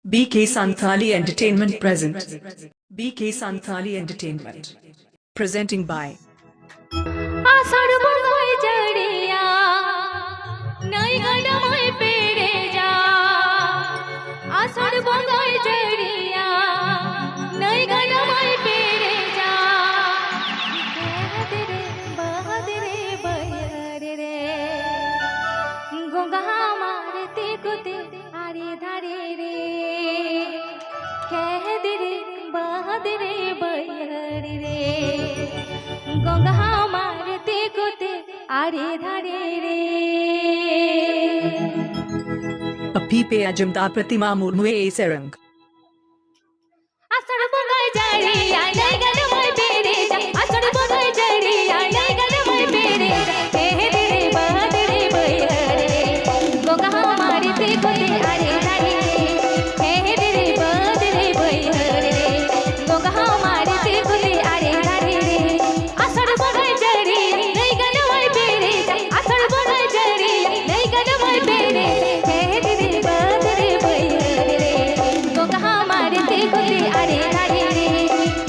BK Santhali Entertainment present. BK Santhali Entertainment. Presenting by आषाढ बंगाई जड़िया नई गडमय पेरे जा आषाढ बंगाई जड़िया नई गडमय पेरे जा बहदरे बहरे रे गंगा मारते कुते आरे धारे रे कह दे रे बहदरे बहरे रे गंगा मारते कुते आरे धारे रे Apipe Ajamda Pratima Murmue Serang. आषाढ बंगाई जड़िया नई गडमय पेरे जा आषाढ बंगाई जड़िया नई गडमय पेरे जा कह दे रे बहदरे बहरे रे गंगा मारते कुते आरे धारे रे कह दे रे बहदरे बहरे रे गंगा मारते कुते आरे धारे रे आषाढ बंगाई जड़िया नई गडमय पेरे जा आषाढ बंगाई जड़िया नई गडमय पेरे कह दे रे बहदरे बहरे रे गंगा मारते कुते आरे धारे रे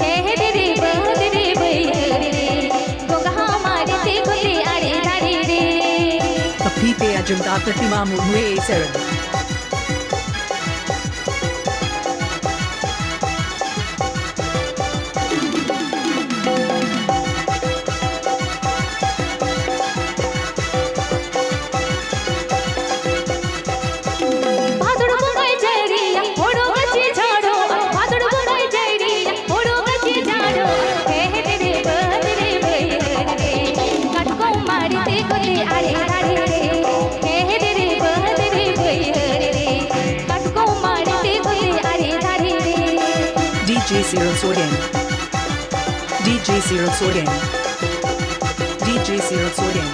कह दे रे बहदरे बहरे रे गंगा मारते कुते आरे धारे रे Apipe Ajamda Pratima Murmue Serang. भादुड़ बंगाई Jadia ओड़ो गची झाड़ो भादुड़ बंगाई जड़िया ओड़ो गची झाड़ो कह दे रे बहदरे बहरे रे कटको मारते कुते आरे धारे रे कह दे रे बहदरे बहरे रे कटको मारते कुते आरे धारे रे DJ Cyril Soden. DJ Cyril Soden. DJ Cyril Soden.